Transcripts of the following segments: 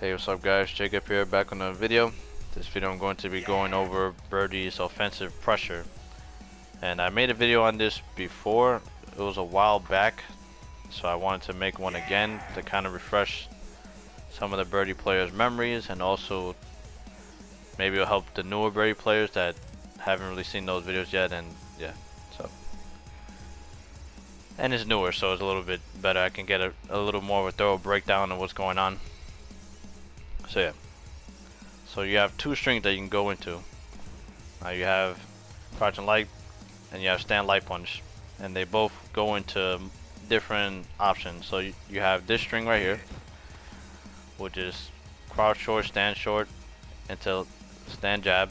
Hey, what's up guys, Jacob here, back on the video. This video I'm going to be going over Birdie's offensive pressure. And I made a video on this before, it was a while back. So I wanted to make one again to kind of refresh some of the Birdie players' memories. And also maybe it'll help the newer Birdie players that haven't really seen those videos yet. And yeah, so. And it's newer, so it's a little bit better. I can get a little more of a thorough breakdown of what's going on. So yeah, so you have two strings that you can go into. You have crouch and light, and you have stand light punch, and they both go into different options. So you have this string right here, which is crouch short, into stand jab,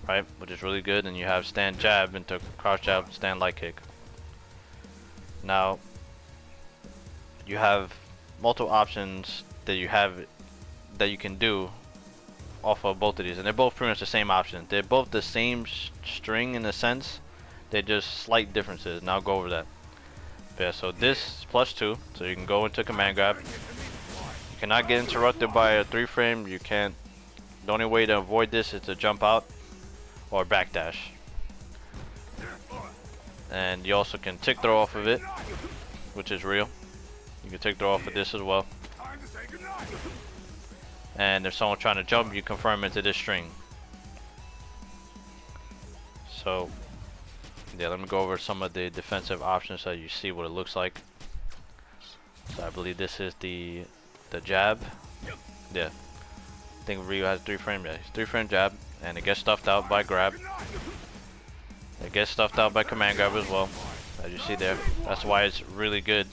right? Which is really good. And you have stand jab into crouch jab, stand light kick. Now you have multiple options that you can do off of both of these, and they're both pretty much the same option. They're both the same string in a sense, they're just slight differences, and I'll go over that. Yeah, so this is +2, so you can go into command grab. You cannot get interrupted by a 3-frame. You can't. The only way to avoid this is to jump out or backdash. And you also can tick throw off of it, which is real. You can tick throw off of this as well. And if someone's trying to jump, you confirm into this string. So yeah, let me go over some of the defensive options so you see what it looks like. So I believe this is the jab. Yeah, I think Ryu has 3-frame. Yeah, 3-frame jab, and it gets stuffed out by grab. It gets stuffed out by command grab as well, as you see there. That's why it's really good.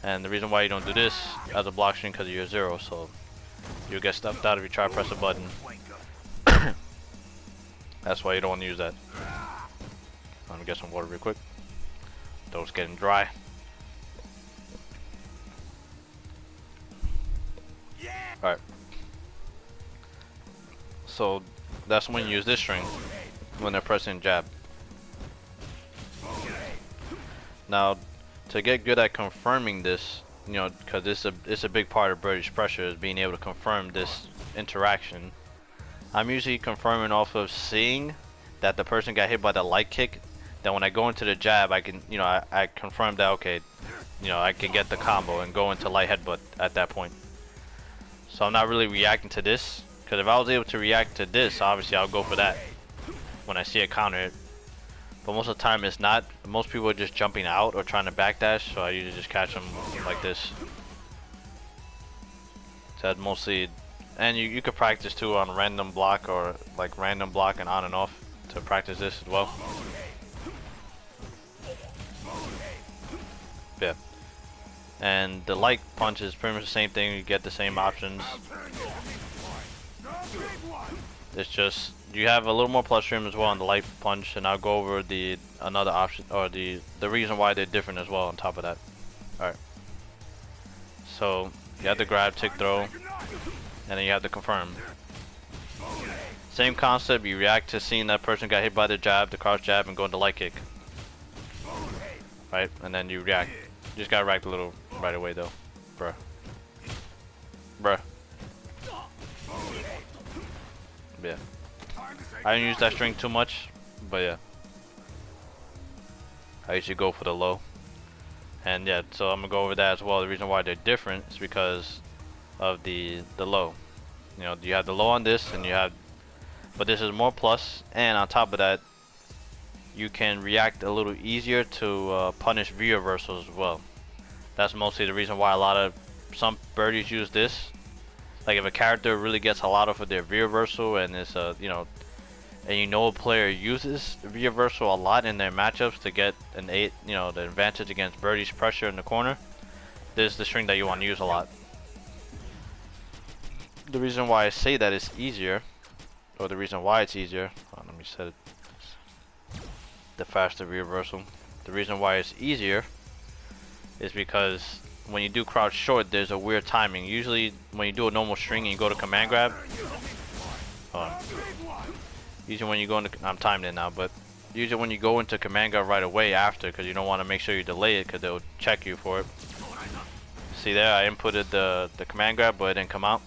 And the reason why you don't do this as a block string because you're 0, so you'll get stuffed out if you try to press a button. That's why you don't want to use that. Let me get some water real quick. Throat's getting dry. Alright. So that's when you use this string, when they're pressing jab. Now, to get good at confirming this, you know, because it's a big part of Birdie's pressure is being able to confirm this interaction. I'm usually confirming off of seeing that the person got hit by the light kick. Then when I go into the jab, I can, you know, I confirm that, okay, you know, I can get the combo and go into light headbutt at that point. So I'm not really reacting to this, because if I was able to react to this, obviously I'll go for that when I see a counter hit. But most of the time it's not. Most people are just jumping out or trying to backdash, so I usually just catch them like this. So that's mostly, and you could practice too on random block or like random block and on and off to practice this as well. Yeah. And the light punch is pretty much the same thing. You get the same options. It's just you have a little more plus stream as well on the light punch, and I'll go over the another option or the reason why they're different as well on top of that. Alright. So you have the grab, tick throw, and then you have the confirm. Same concept, you react to seeing that person got hit by the jab, the crouch jab, and go into light kick. Right? And then you react. You just gotta react a little right away though. Bruh. Bruh. Yeah. I don't use that string too much, but yeah. I usually go for the low. And yeah, so I'm gonna go over that as well. The reason why they're different is because of the low. You know, you have the low on this, and you have, but this is more plus, and on top of that, you can react a little easier to punish V reversals as well. That's mostly the reason why some birdies use this. Like if a character really gets a lot of their V reversal, and it's you know, and you know a player uses V reversal a lot in their matchups to get an you know, the advantage against Birdie's pressure in the corner, this is the string that you want to use a lot. The reason why I say that it's easier, or the reason why it's easier, let me set it, the faster V reversal. The reason why it's easier is because when you do crouch short, there's a weird timing. Usually when you do a normal string and you go to command grab, usually when you go into, I'm timed in now, but usually when you go into command grab right away after, because you don't want to make sure you delay it because they'll check you for it. See there, I inputted the command grab, but it didn't come out.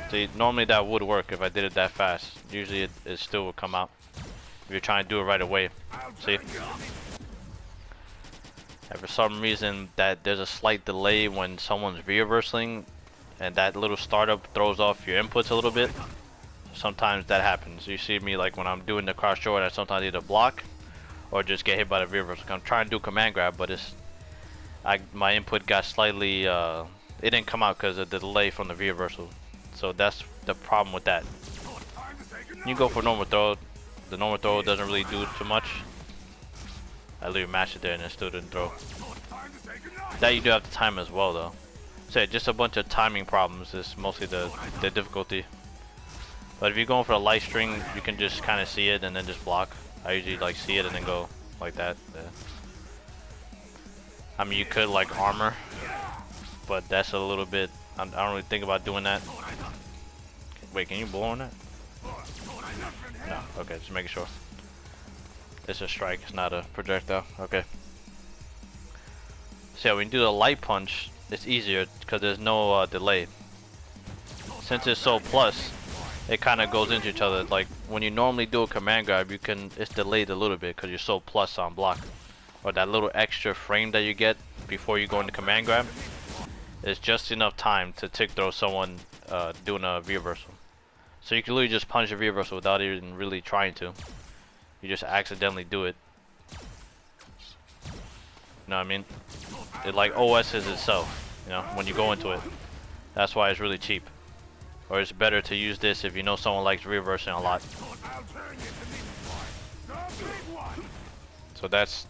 See, normally that would work if I did it that fast. Usually it still would come out if you're trying to do it right away. See? And for some reason that there's a slight delay when someone's reversing, and that little startup throws off your inputs a little bit. Sometimes that happens. You see me like when I'm doing the cross short, I sometimes either block or just get hit by the reversal. I'm trying to do command grab, but my input got slightly it didn't come out because of the delay from the reversal. So that's the problem with that. You go for normal throw. The normal throw doesn't really do too much. I literally mashed it there and it still didn't throw. That you do have to time as well though. So yeah, just a bunch of timing problems is mostly the difficulty. But if you're going for a light string, you can just kind of see it and then just block. I usually like see it and then go like that. Yeah. I mean, you could like armor, but that's a little bit. I don't really think about doing that. Wait, can you blow on that? No. Okay, just making sure. It's a strike. It's not a projectile. Okay. So yeah, when you do the light punch, it's easier because there's no delay. Since it's so plus, it kind of goes into each other. Like when you normally do a command grab, it's delayed a little bit because you're so plus on block, or that little extra frame that you get before you go into command grab is just enough time to tick throw someone doing a reversal. So you can literally just punch a reversal without even really trying to. You just accidentally do it. You know what I mean? It like OS's itself, you know, when you go into it. That's why it's really cheap. Or it's better to use this if you know someone likes reversing a lot. So that's,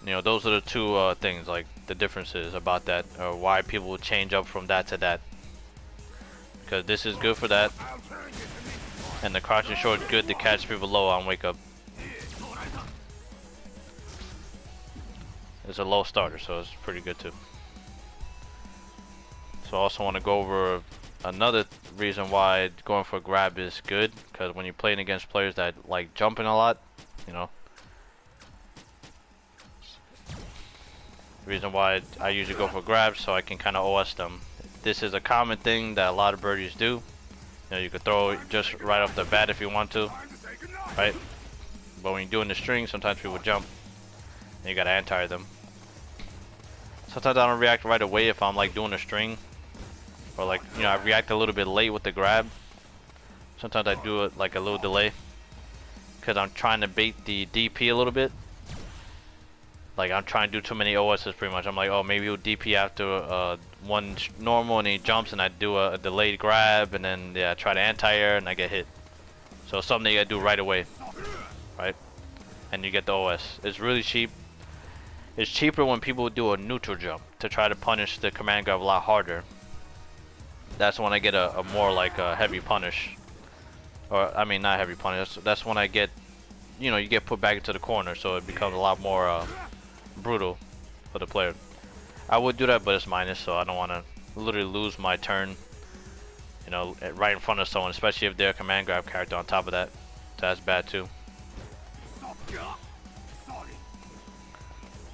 you know, those are the two things, like the differences about that, or why people would change up from that to that. Because this is good for that, and the crouching short is good to catch people low on wake up. It's a low starter, so it's pretty good too. So I also want to go over another reason why going for a grab is good, because when you're playing against players that like jumping a lot, you know. The reason why I usually go for grabs so I can kind of OS them. This is a common thing that a lot of birdies do. You know, you could throw just right off the bat if you want to, right? But when you're doing the string, sometimes people jump, and you gotta anti them. Sometimes I don't react right away if I'm like doing a string, or like, you know, I react a little bit late with the grab. Sometimes I do it like a little delay, because I'm trying to bait the DP a little bit. Like I'm trying to do too many OSs pretty much. I'm like, oh, maybe he'll DP after one normal and he jumps, and I do a delayed grab, and then yeah, I try to anti-air and I get hit. So it's something you gotta do right away, right? And you get the OS. It's really cheap. It's cheaper when people do a neutral jump to try to punish the command grab a lot harder. That's when I get a more like a heavy punish. Or I mean, not heavy punish. That's when I get, you know, you get put back into the corner, so it becomes a lot more brutal for the player. I would do that, but it's minus, so I don't want to literally lose my turn, you know, right in front of someone, especially if they're a command grab character on top of that. So that's bad too.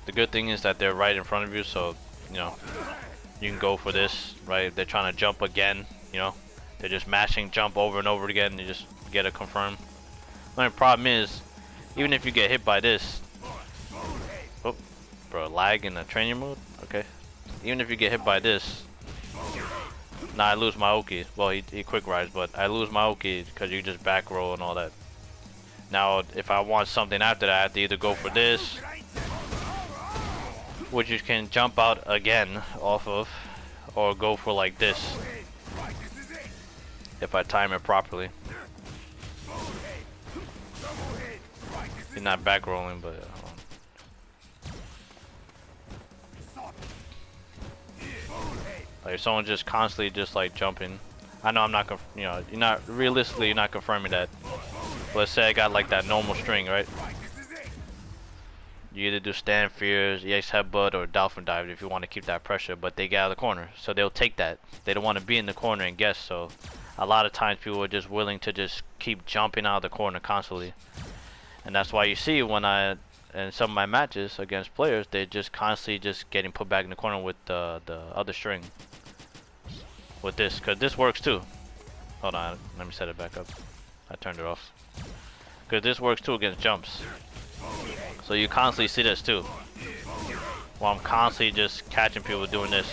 The good thing is that they're right in front of you, so you know you can go for this, right? If they're trying to jump again, you know, they're just mashing jump over and over again, and you just get it confirmed. The only problem is, even if you get hit by this, oh, bro, lag in the training mode. Okay, even if you get hit by this, now I lose my Oki. Well, he quick rides, but I lose my Oki because you just back roll and all that. Now, if I want something after that, I have to either go for this, which you can jump out again off of, or go for like this if I time it properly. He's not back rolling, but like if someone just constantly just like jumping, I know I'm not, you know, you're not realistically, you're not confirming that. Let's say I got like that normal string, right? You either do stand fears, EX headbutt, or dolphin dive if you want to keep that pressure, but they get out of the corner, so they'll take that. They don't want to be in the corner and guess, so a lot of times people are just willing to just keep jumping out of the corner constantly. And that's why you see when and some of my matches against players, they're just constantly just getting put back in the corner with the other string. With this, cause this works too. Hold on, let me set it back up. I turned it off. Cause this works too against jumps. So you constantly see this too. While I'm constantly just catching people doing this,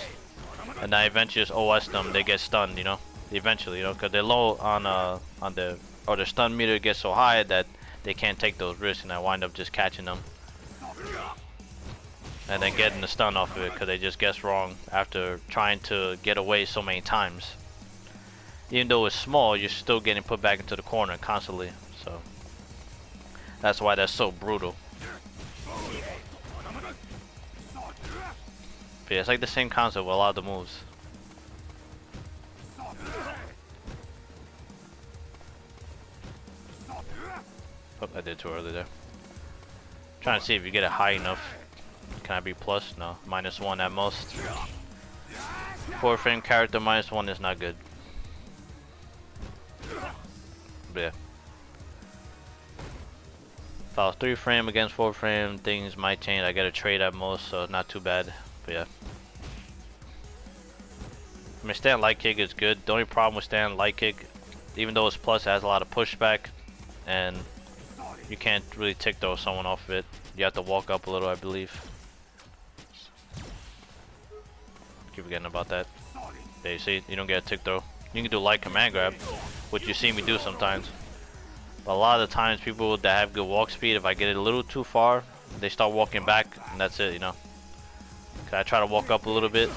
and I eventually just OS them, they get stunned, you know. Eventually, you know, cause they're low on the or the stun meter gets so high that they can't take those risks, and I wind up just catching them. And then getting the stun off of it because they just guessed wrong after trying to get away so many times. Even though it's small, you're still getting put back into the corner constantly. So that's why that's so brutal. But yeah, it's like the same concept with a lot of the moves. Oh, I did too early there. Trying to see if you get it high enough. Can I be plus? No, -1 at most. 4 frame character -1 is not good. But yeah. If I was 3 frame against 4 frame, things might change. I get a trade at most, so it's not too bad. But yeah. I mean, stand light kick is good. The only problem with stand light kick, even though it's plus, it has a lot of pushback, and you can't really tick throw someone off of it. You have to walk up a little, I believe. Keep forgetting about that. There, you see, you don't get a tick throw. You can do light command grab, which you see me do sometimes. But a lot of the times, people that have good walk speed, if I get it a little too far, they start walking back, and that's it, you know. I try to walk up a little bit,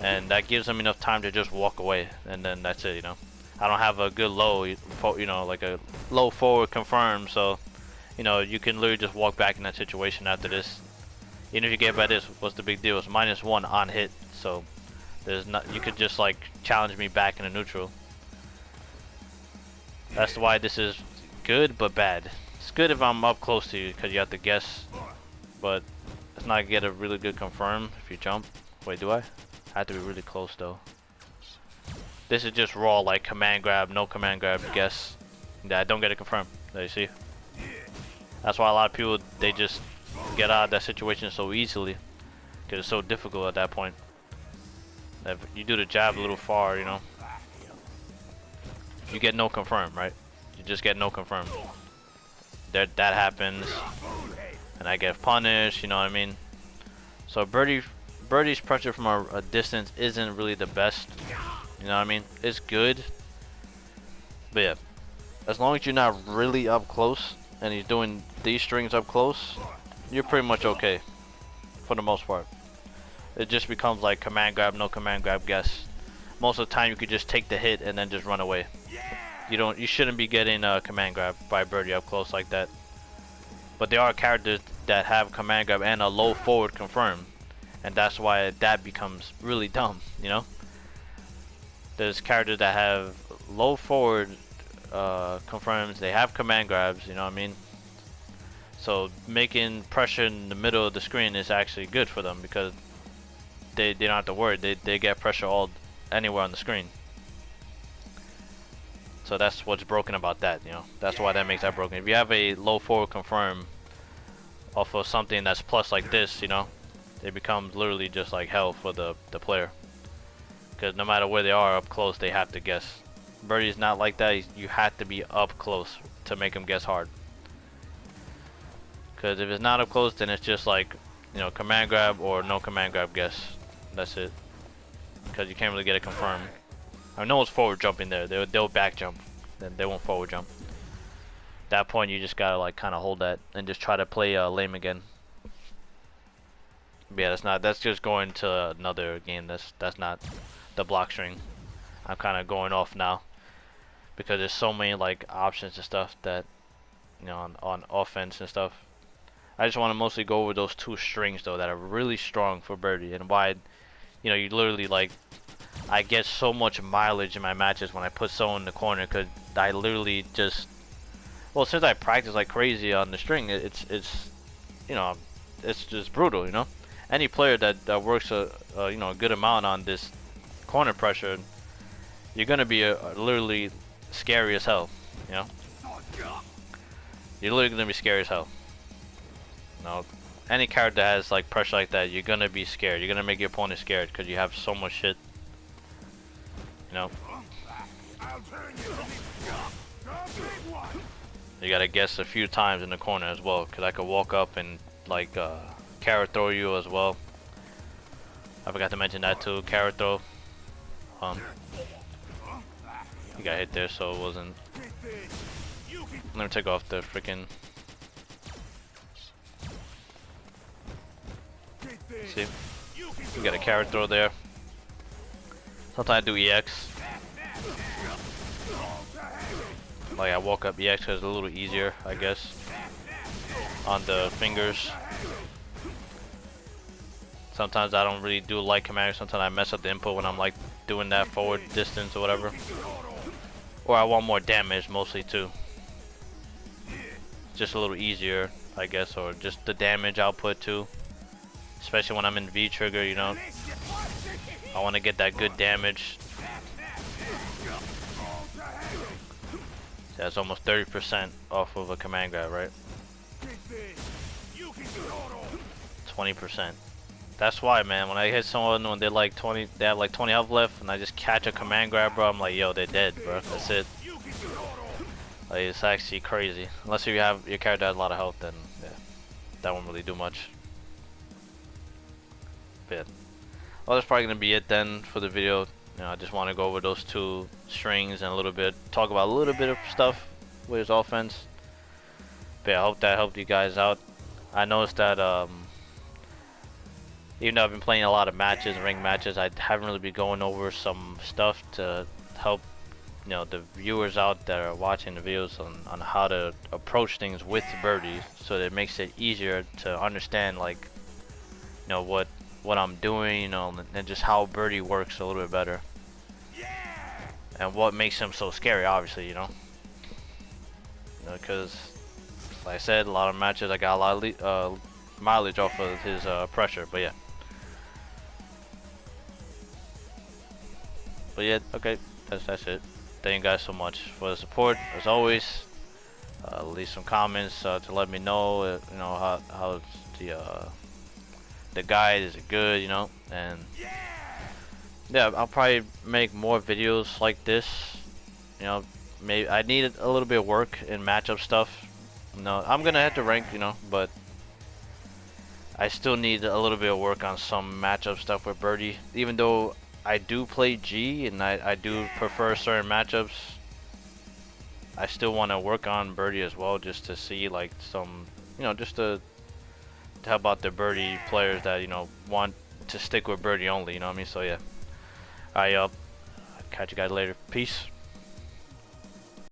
and that gives them enough time to just walk away, and then that's it, you know. I don't have a good low, you know, like a low forward confirm, so, you know, you can literally just walk back in that situation after this. Even if you get by this, what's the big deal? It's -1 on hit, so there's not, you could just like challenge me back in a neutral. That's why this is good but bad. It's good if I'm up close to you because you have to guess, but it's not get a really good confirm if you jump. Wait, do I? I have to be really close though. This is just raw like command grab, no command grab, guess. I don't get a confirm. There you see. That's why a lot of people, they just get out of that situation so easily because it's so difficult at that point. If you do the jab a little far, you know, you get no confirm, right? You just get no confirm. That happens, and I get punished. You know what I mean? So birdie's pressure from a distance isn't really the best. You know what I mean? It's good, but yeah, as long as you're not really up close and you're doing these strings up close, you're pretty much okay for the most part. It just becomes like command grab, no command grab, guess. Most of the time you could just take the hit and then just run away. You shouldn't be getting a command grab by birdie up close like that. But there are characters that have command grab and a low forward confirm, and that's why that becomes really dumb, you know? There's characters that have low forward confirms, they have command grabs, you know what I mean? So making pressure in the middle of the screen is actually good for them because they don't have to worry. They get pressure all anywhere on the screen. So that's what's broken about that, you know. That's why that makes that broken. If you have a low forward confirm off of something that's plus like this, you know, it becomes literally just like hell for the player. Because no matter where they are up close, they have to guess. Birdie's not like that. You have to be up close to make them guess hard. Because if it's not up close, then it's just like, you know, command grab or no command grab guess. That's it. Because you can't really get a confirm. I mean, no one's forward jumping there. They'll back jump. Then they won't forward jump. At that point, you just gotta like kind of hold that and just try to play lame again. But yeah, that's just going to another game. That's not the block string. I'm kind of going off now because there's so many like options and stuff that, you know, on offense and stuff. I just want to mostly go over those 2 strings though that are really strong for birdie, and why, you know, you literally like, I get so much mileage in my matches when I put someone in the corner because I literally just, well, since I practice like crazy on the string, it's you know, it's just brutal, you know. Any player that works you know, a good amount on this corner pressure, you're gonna be literally scary as hell, you know. You're literally gonna be scary as hell. You know, any character that has like pressure like that, you're gonna be scared. You're gonna make your opponent scared because you have so much shit. You know. You gotta guess a few times in the corner as well, cause I could walk up and like carrot throw you as well. I forgot to mention that too, carrot throw. He got hit there, so it wasn't. Let me take off the freaking. See, you got a carrot throw there. Sometimes I do EX. Like I walk up EX because it's a little easier, I guess, on the fingers. Sometimes I don't really do light command. Sometimes I mess up the input when I'm like doing that forward distance or whatever. Or I want more damage mostly too. Just a little easier, I guess, or just the damage output too. Especially when I'm in V trigger, you know. I want to get that good damage. That's almost 30% off of a command grab, right? 20%. That's why, man, when I hit someone when they're like 20, they have like 20 health left, and I just catch a command grab, bro, I'm like, yo, they're dead, bro. That's it. Like, it's actually crazy. Unless you have your character has a lot of health, then yeah, that won't really do much. But yeah. Well, that's probably gonna be it then for the video. You know, I just want to go over those two strings and a little bit, talk about a little bit of stuff with his offense. But yeah, I hope that helped you guys out. I noticed that even though I've been playing a lot of matches, ring matches, I haven't really been going over some stuff to help, you know, the viewers out that are watching the videos on how to approach things with birdies, so that it makes it easier to understand, like, you know, what I'm doing, you know, and just how birdie works a little bit better. And what makes him so scary, obviously, you know. Because, like I said, a lot of matches I got a lot of mileage off of his pressure, but yeah. But yeah, okay, that's it. Thank you guys so much for the support, as always. Leave some comments to let me know, you know, how the guide is good, you know, and yeah, I'll probably make more videos like this. You know, maybe I need a little bit of work in matchup stuff. You know, I'm gonna have to rank, you know, but I still need a little bit of work on some matchup stuff with birdie. Even though I do play G and I do prefer certain matchups, I still want to work on birdie as well, just to see like some, you know, just to help out the birdie players that, you know, want to stick with birdie only, you know what I mean? So yeah. Alright, y'all. Catch you guys later. Peace.